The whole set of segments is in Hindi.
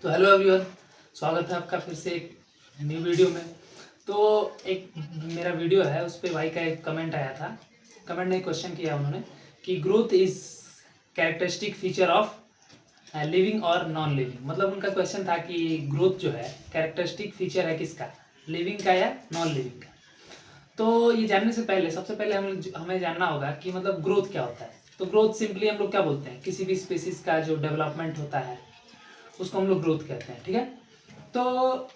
तो हेलो एवरीवन, स्वागत है आपका फिर से एक न्यू वीडियो में। तो एक मेरा वीडियो है, उस पर भाई का एक कमेंट आया था। कमेंट नहीं, क्वेश्चन किया उन्होंने कि growth is characteristic feature of living और नॉन लिविंग। मतलब उनका क्वेश्चन था कि ग्रोथ जो है कैरेक्टरिस्टिक फीचर है किसका, लिविंग का या नॉन लिविंग का। तो ये जानने से पहले सबसे पहले हमें जानना होगा कि मतलब ग्रोथ क्या होता है। तो ग्रोथ सिंपली हम लोग क्या बोलते हैं, किसी भी स्पीसीज का जो डेवलपमेंट होता है उसको हम लोग ग्रोथ कहते हैं। ठीक है, तो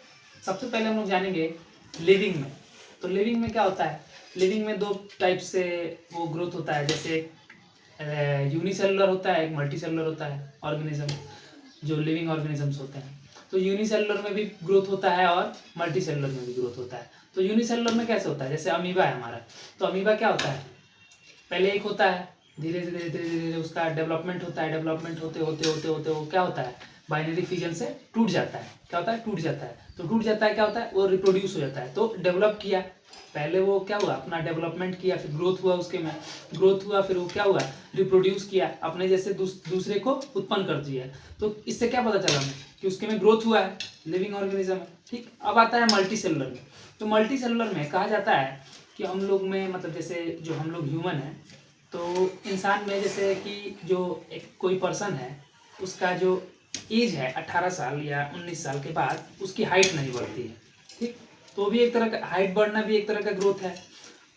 सबसे पहले हम लोग जानेंगे लिविंग में। तो लिविंग में क्या होता है, लिविंग में दो टाइप से वो ग्रोथ होता है। जैसे यूनिसेलुलर होता है, एक मल्टी सेलुलर होता है ऑर्गेनिज्म, जो लिविंग ऑर्गेनिजम्स होते हैं। तो यूनिसेलुलर में भी ग्रोथ होता है और मल्टी सेलुलर में भी ग्रोथ होता है। तो यूनिसेलुलर में कैसे होता है, जैसे अमीबा है हमारा। तो अमीबा क्या होता है, पहले एक होता है, धीरे धीरे धीरे धीरे उसका डेवलपमेंट होता है। डेवलपमेंट होते होते होते होते वो क्या होता है, बाइनरी फिजन से टूट जाता है। क्या होता है, टूट जाता है। तो टूट जाता है, क्या होता है, वो रिप्रोड्यूस हो जाता है। तो डेवलप किया, पहले वो क्या हुआ, अपना डेवलपमेंट किया, फिर ग्रोथ हुआ, उसके में ग्रोथ हुआ, फिर वो क्या हुआ, रिप्रोड्यूस किया, अपने जैसे दूसरे को उत्पन्न कर दिया। तो इससे क्या पता चला हमें कि उसके में ग्रोथ हुआ है, लिविंग ऑर्गेनिज्म है। ठीक, अब आता है मल्टी सेलुलर में। तो मल्टी सेलुलर में कहा जाता है कि हम लोग में, मतलब जैसे जो हम लोग ह्यूमन हैं, तो इंसान में जैसे कि जो एक कोई पर्सन है, उसका जो एज है 18 साल या 19 साल के बाद उसकी हाइट नहीं बढ़ती है। ठीक, तो भी एक तरह का हाइट बढ़ना भी एक तरह का ग्रोथ है।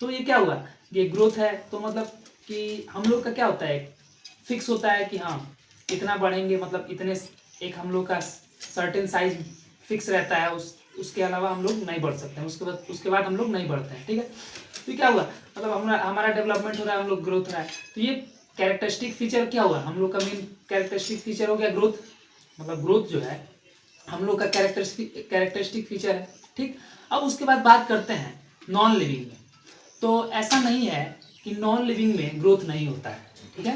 तो ये क्या हुआ, ये ग्रोथ है। तो मतलब कि हम लोग का क्या होता है, फिक्स होता है कि हाँ इतना बढ़ेंगे, मतलब इतने, एक हम लोग का सर्टेन साइज फिक्स रहता है। उसके अलावा हम लोग नहीं बढ़ सकते हैं, उसके बाद हम लोग नहीं बढ़ते हैं। ठीक है, तो क्या हुआ, मतलब हमारा डेवलपमेंट हो रहा है, हम लोग ग्रोथ हो रहा है। तो ये कैरेक्टरिस्टिक फीचर क्या हुआ, हम लोग का मेन कैरेक्टरिस्टिक फीचर हो गया ग्रोथ। मतलब ग्रोथ जो है हम लोग का कैरेक्टरिस्टिक फीचर है। ठीक, अब उसके बाद बात करते हैं नॉन लिविंग में। तो ऐसा नहीं है कि नॉन लिविंग में ग्रोथ नहीं होता है। ठीक है,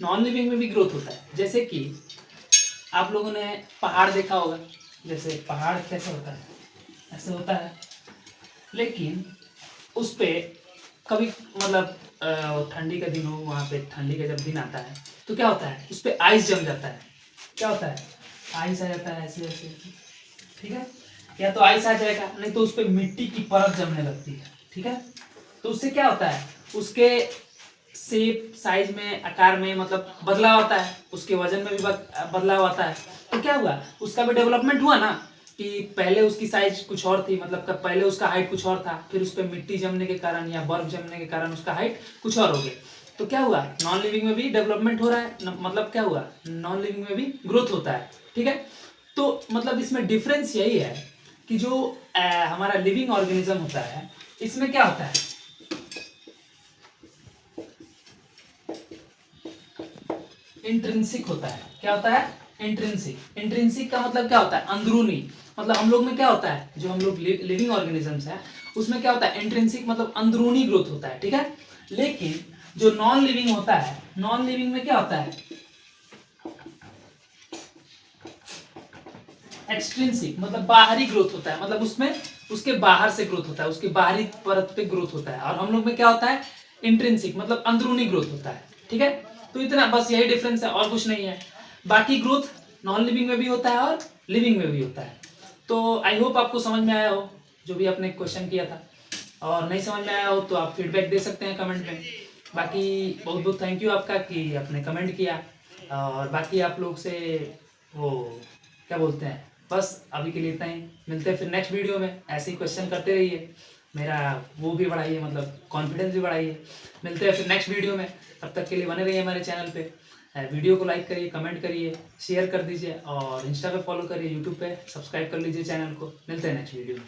नॉन लिविंग में भी ग्रोथ होता है। जैसे कि आप लोगों ने पहाड़ देखा होगा, जैसे पहाड़ कैसे होता है, ऐसे होता है, लेकिन उस पे कभी मतलब ठंडी का दिन हो, वहाँ पे ठंडी का जब दिन आता है तो क्या होता है, उस पर आइस जम जाता है। क्या होता है, आइस आ जाता है ऐसे ऐसे। ठीक है, या तो आइस आ जाएगा, नहीं तो उस पर मिट्टी की परत जमने लगती है। ठीक है, तो उससे क्या होता है, उसके शेप साइज में, आकार में मतलब बदलाव आता है, उसके वजन में भी बदलाव आता है। तो क्या हुआ, उसका भी डेवलपमेंट हुआ ना, कि पहले उसकी साइज कुछ और थी, मतलब पहले उसका हाइट कुछ और था, फिर उस पर मिट्टी जमने के कारण या बर्फ जमने के कारण उसका हाइट कुछ और हो गया। तो क्या हुआ, नॉन लिविंग में भी डेवलपमेंट हो रहा है, मतलब क्या हुआ, नॉन लिविंग में भी ग्रोथ होता है। ठीक है, तो मतलब इसमें डिफरेंस यही है कि जो हमारा लिविंग ऑर्गेनिज्म होता है, इसमें क्या होता है, इंट्रिंसिक होता है। क्या होता है, इंट्रिंसिक। इंट्रिंसिक का मतलब क्या होता है, अंदरूनी। मतलब हम लोग में क्या होता है, जो हम लोग लिविंग ऑर्गेनिजम्स हैं उसमें क्या होता है, इंट्रिंसिक मतलब अंदरूनी ग्रोथ होता है। ठीक है, लेकिन जो नॉन लिविंग होता है, नॉन लिविंग में क्या होता है, एक्सट्रिंसिक मतलब बाहरी ग्रोथ होता है। मतलब उसमें उसके बाहर से ग्रोथ होता है, उसके बाहरी परत पे ग्रोथ होता है। और हम लोग में क्या होता है, इंट्रिंसिक मतलब अंदरूनी ग्रोथ होता है। ठीक है, तो इतना बस यही डिफरेंस है और कुछ नहीं है। बाकी ग्रोथ नॉन लिविंग में भी होता है और लिविंग में भी होता है। तो आई होप आपको समझ में आया हो जो भी आपने क्वेश्चन किया था। और नहीं समझ में आया हो तो आप फीडबैक दे सकते हैं कमेंट में। बाकी बहुत बहुत थैंक यू आपका कि आपने कमेंट किया। और बाकी आप लोग से वो क्या बोलते हैं, बस अभी के लिए इतना ही। मिलते हैं फिर नेक्स्ट वीडियो में, ऐसे ही क्वेश्चन करते रहिए, मेरा वो भी बढ़ाइए, मतलब कॉन्फिडेंस भी बढ़ाइए। मिलते हैं फिर नेक्स्ट वीडियो में, तब तक के लिए बने रहिए हमारे चैनल पे। वीडियो को लाइक करिए, कमेंट करिए, शेयर कर दीजिए, और इंस्टा पे फॉलो करिए, यूट्यूब पे सब्सक्राइब कर लीजिए चैनल को। मिलते हैं नेक्स्ट वीडियो में।